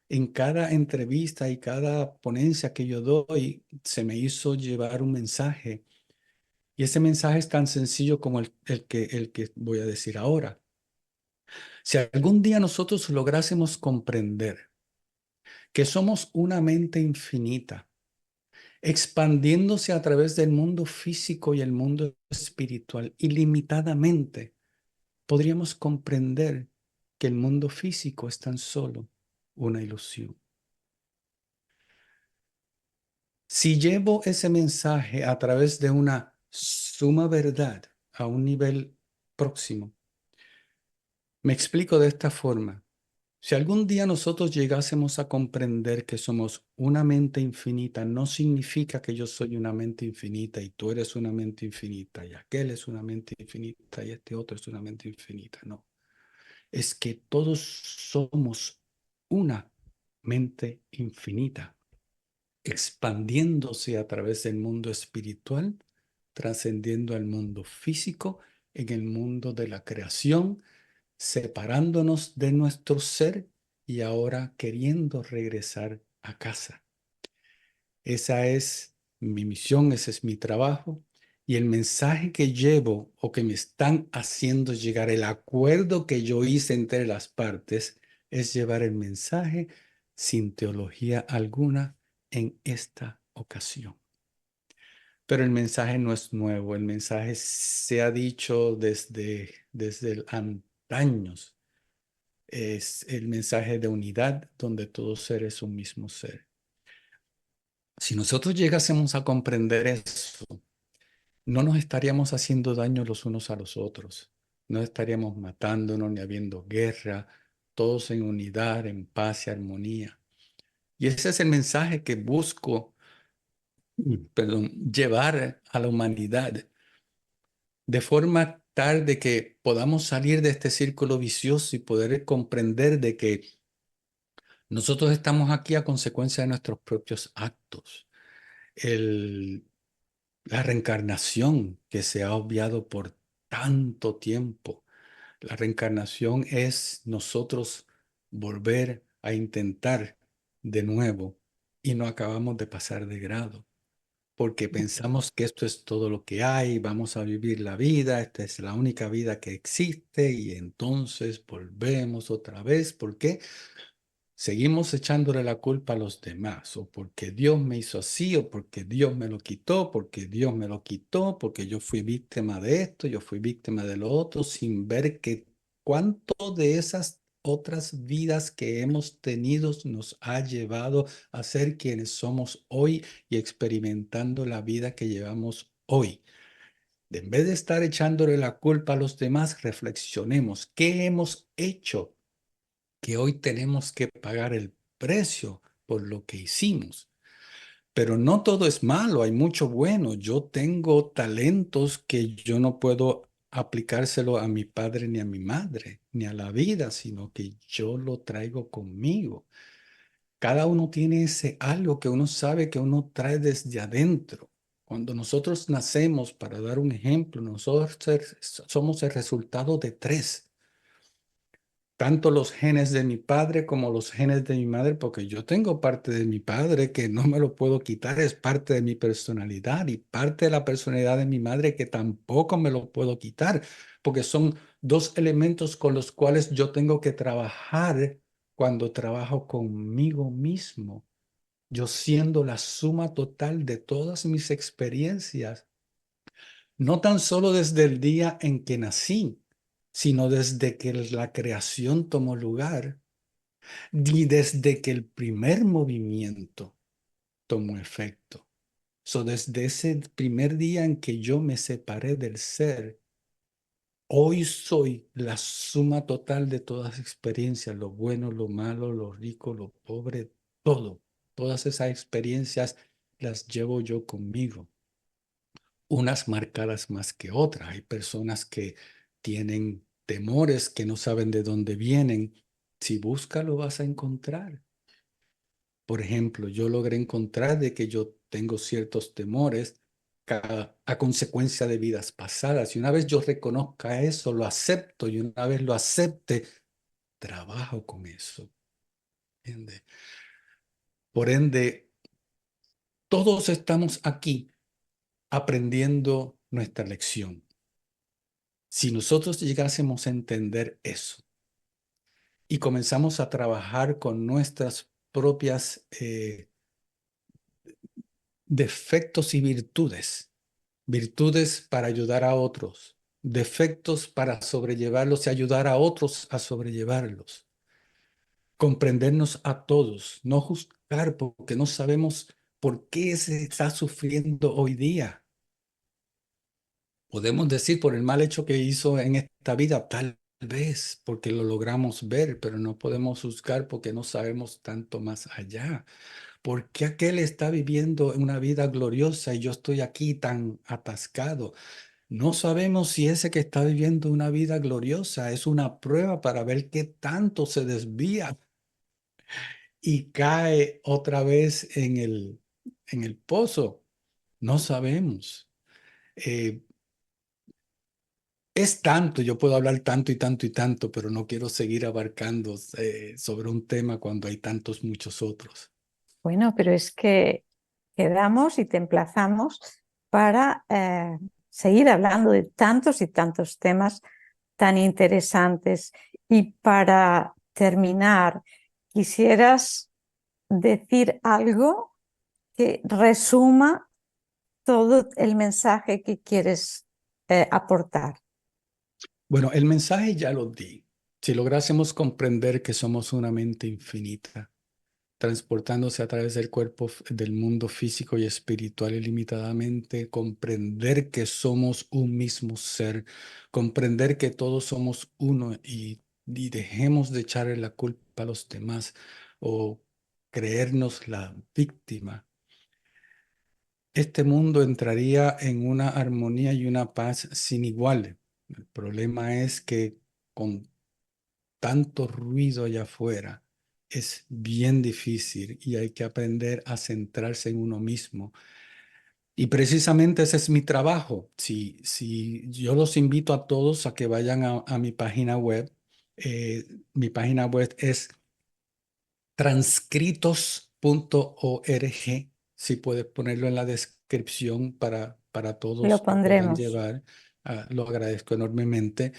en cada entrevista y cada ponencia que yo doy, se me hizo llevar un mensaje. Y ese mensaje es tan sencillo como el que voy a decir ahora. Si algún día nosotros lográsemos comprender que somos una mente infinita, expandiéndose a través del mundo físico y el mundo espiritual ilimitadamente, podríamos comprender que el mundo físico es tan solo una ilusión. Si llevo ese mensaje a través de una suma verdad a un nivel próximo, me explico de esta forma. Si algún día nosotros llegásemos a comprender que somos una mente infinita, no significa que yo soy una mente infinita y tú eres una mente infinita y aquel es una mente infinita y este otro es una mente infinita. No, es que todos somos una mente infinita, expandiéndose a través del mundo espiritual, trascendiendo al mundo físico, en el mundo de la creación, separándonos de nuestro ser y ahora queriendo regresar a casa. Esa es mi misión, ese es mi trabajo. Y el mensaje que llevo o que me están haciendo llegar, el acuerdo que yo hice entre las partes, es llevar el mensaje sin teología alguna en esta ocasión. Pero el mensaje no es nuevo, el mensaje se ha dicho desde el antaños. Es el mensaje de unidad donde todo ser es un mismo ser. Si nosotros llegásemos a comprender eso, no nos estaríamos haciendo daño los unos a los otros, no estaríamos matándonos ni habiendo guerra, todos en unidad, en paz y armonía. Y ese es el mensaje que busco, perdón, llevar a la humanidad, de forma conectar, de que podamos salir de este círculo vicioso y poder comprender de que nosotros estamos aquí a consecuencia de nuestros propios actos. El, la reencarnación que se ha obviado por tanto tiempo. La reencarnación es nosotros volver a intentar de nuevo y no acabamos de pasar de grado, porque pensamos que esto es todo lo que hay, vamos a vivir la vida, esta es la única vida que existe y entonces volvemos otra vez. ¿Por qué? Seguimos echándole la culpa a los demás, o porque Dios me hizo así, o porque Dios me lo quitó, porque Dios me lo quitó, porque yo fui víctima de esto, yo fui víctima de lo otro, sin ver que cuánto de esas otras vidas que hemos tenido nos ha llevado a ser quienes somos hoy y experimentando la vida que llevamos hoy. En vez de estar echándole la culpa a los demás, reflexionemos qué hemos hecho que hoy tenemos que pagar el precio por lo que hicimos. Pero no todo es malo, hay mucho bueno. Yo tengo talentos que yo no puedo aplicárselo a mi padre ni a mi madre, ni a la vida, sino que yo lo traigo conmigo. Cada uno tiene ese algo que uno sabe que uno trae desde adentro. Cuando nosotros nacemos, para dar un ejemplo, nosotros somos el resultado de tres, tanto los genes de mi padre como los genes de mi madre, porque yo tengo parte de mi padre que no me lo puedo quitar, es parte de mi personalidad, y parte de la personalidad de mi madre que tampoco me lo puedo quitar, porque son dos elementos con los cuales yo tengo que trabajar cuando trabajo conmigo mismo, yo siendo la suma total de todas mis experiencias, no tan solo desde el día en que nací, sino desde que la creación tomó lugar y desde que el primer movimiento tomó efecto. Desde ese primer día en que yo me separé del ser, hoy soy la suma total de todas las experiencias, lo bueno, lo malo, lo rico, lo pobre, todo. Todas esas experiencias las llevo yo conmigo, unas marcadas más que otras. Hay personas que tienen temores que no saben de dónde vienen. Si buscas, lo vas a encontrar. Por ejemplo, yo logré encontrar de que yo tengo ciertos temores a consecuencia de vidas pasadas. Y una vez yo reconozca eso, lo acepto. Y una vez lo acepte, trabajo con eso. ¿Entiende? Por ende, todos estamos aquí aprendiendo nuestra lección. Si nosotros llegásemos a entender eso y comenzamos a trabajar con nuestras propias defectos y virtudes, virtudes para ayudar a otros, defectos para sobrellevarlos y ayudar a otros a sobrellevarlos, comprendernos a todos, no juzgar porque no sabemos por qué se está sufriendo hoy día. Podemos decir por el mal hecho que hizo en esta vida, tal vez porque lo logramos ver, pero no podemos juzgar porque no sabemos tanto más allá. ¿Por qué aquel está viviendo una vida gloriosa y yo estoy aquí tan atascado? No sabemos si ese que está viviendo una vida gloriosa es una prueba para ver qué tanto se desvía y cae otra vez en el pozo. No sabemos. Eh, Es tanto, yo puedo hablar tanto y tanto y tanto, pero no quiero seguir abarcando sobre un tema cuando hay tantos muchos otros. Bueno, pero es que quedamos y te emplazamos para seguir hablando de tantos y tantos temas tan interesantes. Y para terminar, quisieras decir algo que resuma todo el mensaje que quieres aportar. Bueno, el mensaje ya lo di. Si lográsemos comprender que somos una mente infinita, transportándose a través del cuerpo, del mundo físico y espiritual ilimitadamente, comprender que somos un mismo ser, comprender que todos somos uno y dejemos de echarle la culpa a los demás o creernos la víctima. Este mundo entraría en una armonía y una paz sin igual. El problema es que con tanto ruido allá afuera es bien difícil y hay que aprender a centrarse en uno mismo. Y precisamente ese es mi trabajo. Si yo los invito a todos a que vayan a mi página web. Mi página web es transcritos.org. Si puedes ponerlo en la descripción para Lo todos lo puedan pondremos. llevar. Lo agradezco enormemente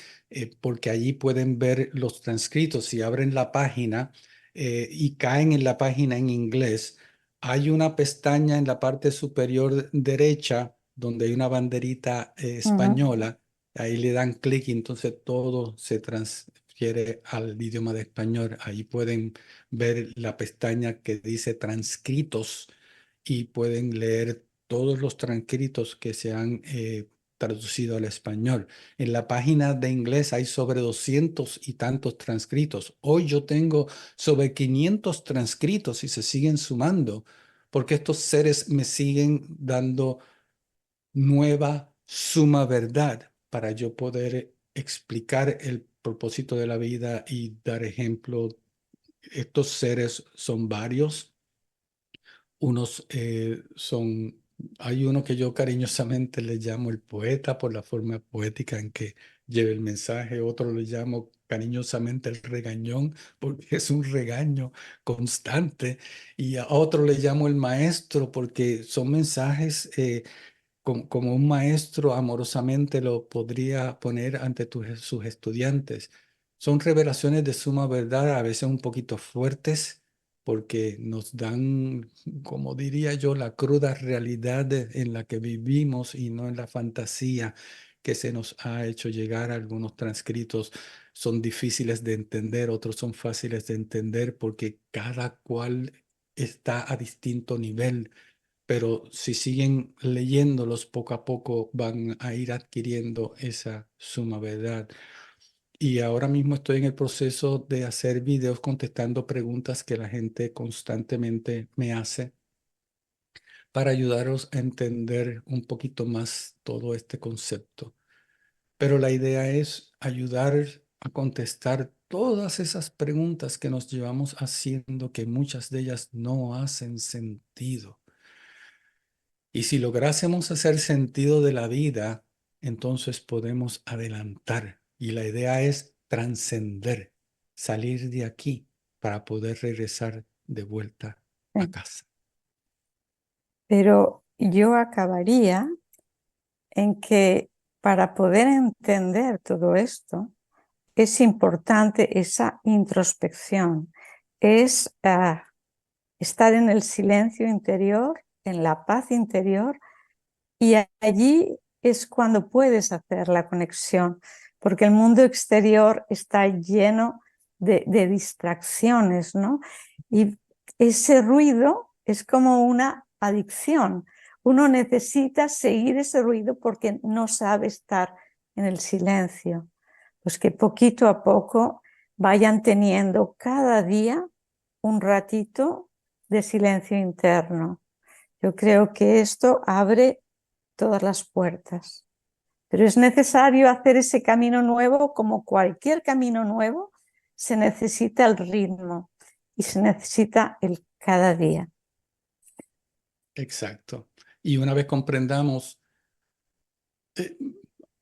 porque allí pueden ver los transcritos. Si abren la página y caen en la página en inglés, hay una pestaña en la parte superior derecha donde hay una banderita Ujú. española. Ahí le dan clic y entonces todo se transfiere al idioma de español. Ahí pueden ver la pestaña que dice transcritos y pueden leer todos los transcritos que se han traducido al español. En la página de inglés hay sobre 200 y tantos transcritos. Hoy yo tengo sobre 500 transcritos y se siguen sumando porque estos seres me siguen dando nueva suma verdad para yo poder explicar el propósito de la vida y dar ejemplo. Estos seres son varios. Unos hay uno que yo cariñosamente le llamo el poeta por la forma poética en que lleva el mensaje. Otro le llamo cariñosamente el regañón porque es un regaño constante. Y a otro le llamo el maestro porque son mensajes como un maestro amorosamente lo podría poner ante sus estudiantes. Son revelaciones de suma verdad, a veces un poquito fuertes, porque nos dan, como diría yo, la cruda realidad en la que vivimos y no en la fantasía que se nos ha hecho llegar. Algunos transcritos son difíciles de entender, otros son fáciles de entender porque cada cual está a distinto nivel, pero si siguen leyéndolos poco a poco van a ir adquiriendo esa suma verdad. Y ahora mismo estoy en el proceso de hacer videos contestando preguntas que la gente constantemente me hace para ayudaros a entender un poquito más todo este concepto. Pero la idea es ayudar a contestar todas esas preguntas que nos llevamos haciendo, que muchas de ellas no hacen sentido. Y si lográsemos hacer sentido de la vida, entonces podemos adelantar. Y la idea es trascender, salir de aquí para poder regresar de vuelta a Sí. casa. Pero yo acabaría en que para poder entender todo esto es importante esa introspección, es estar en el silencio interior, en la paz interior, y allí es cuando puedes hacer la conexión, porque el mundo exterior está lleno de distracciones, ¿no? Y ese ruido es como una adicción. Uno necesita seguir ese ruido porque no sabe estar en el silencio. Pues que poquito a poco vayan teniendo cada día un ratito de silencio interno. Yo creo que esto abre todas las puertas. Pero es necesario hacer ese camino nuevo, como cualquier camino nuevo, se necesita el ritmo y se necesita el cada día. Exacto. Y una vez comprendamos, eh,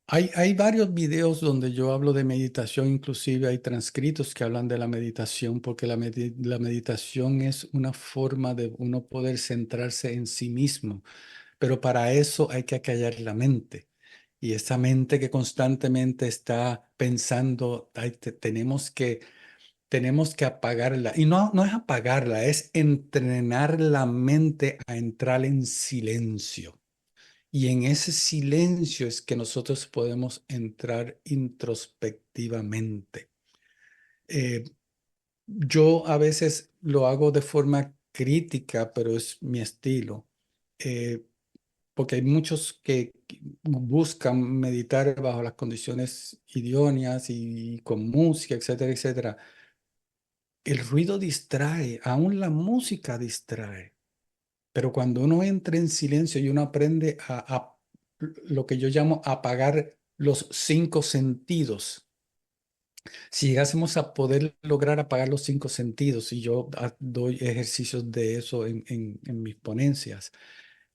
hay varios videos donde yo hablo de meditación, inclusive hay transcritos que hablan de la meditación, porque la meditación es una forma de uno poder centrarse en sí mismo, pero para eso hay que acallar la mente. Y esa mente que constantemente está pensando, tenemos que apagarla. Y no es apagarla, es entrenar la mente a entrar en silencio. Y en ese silencio es que nosotros podemos entrar introspectivamente. Eh, yo a veces lo hago de forma crítica, pero es mi estilo. Eh, Porque hay muchos que buscan meditar bajo las condiciones idóneas y con música, etcétera, etcétera. El ruido distrae, aún la música distrae, pero cuando uno entra en silencio y uno aprende a lo que yo llamo apagar los 5 sentidos. Si llegásemos a poder lograr apagar los 5 sentidos, y yo doy ejercicios de eso en mis ponencias,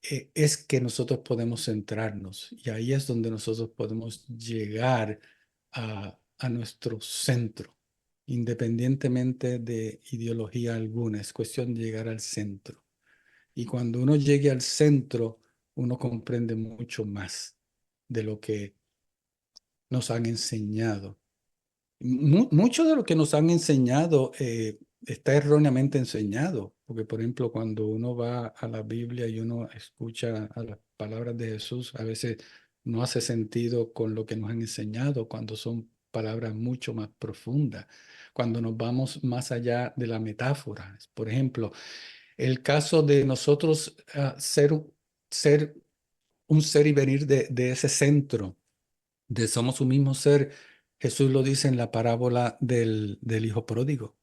es que nosotros podemos centrarnos y ahí es donde nosotros podemos llegar a nuestro centro, independientemente de ideología alguna. Es cuestión de llegar al centro. Y cuando uno llegue al centro, uno comprende mucho más de lo que nos han enseñado. Mucho de lo que nos han enseñado está erróneamente enseñado, porque por ejemplo cuando uno va a la Biblia y uno escucha a las palabras de Jesús, a veces no hace sentido con lo que nos han enseñado cuando son palabras mucho más profundas, cuando nos vamos más allá de la metáfora. Por ejemplo, el caso de nosotros ser un ser y venir de ese centro de somos un mismo ser. Jesús lo dice en la parábola del hijo pródigo,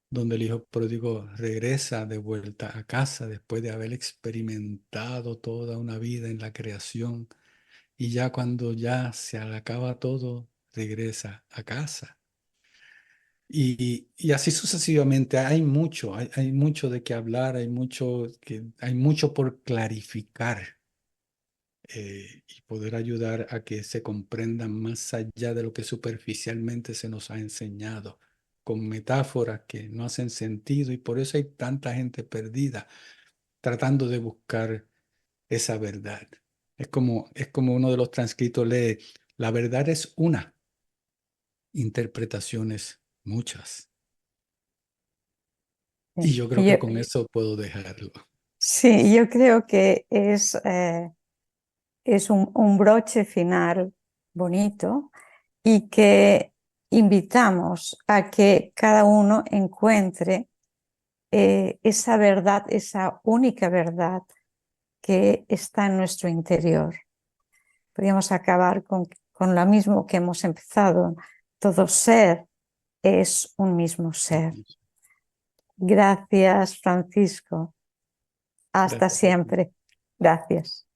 donde el hijo pródigo regresa de vuelta a casa después de haber experimentado toda una vida en la creación y ya cuando ya se le acaba todo, regresa a casa. Y así sucesivamente, hay mucho de qué hablar, hay mucho por clarificar y poder ayudar a que se comprenda más allá de lo que superficialmente se nos ha enseñado, con metáforas que no hacen sentido y por eso hay tanta gente perdida tratando de buscar esa verdad. Es como uno de los transcritos lee, la verdad es una, interpretaciones muchas. Y yo creo que Yo, con eso puedo dejarlo. sí, yo creo que es un broche final bonito y que invitamos a que cada uno encuentre esa verdad, esa única verdad que está en nuestro interior. Podríamos acabar con lo mismo que hemos empezado. Todo ser es un mismo ser. Gracias, Francisco. Hasta Gracias a ti. siempre. Gracias.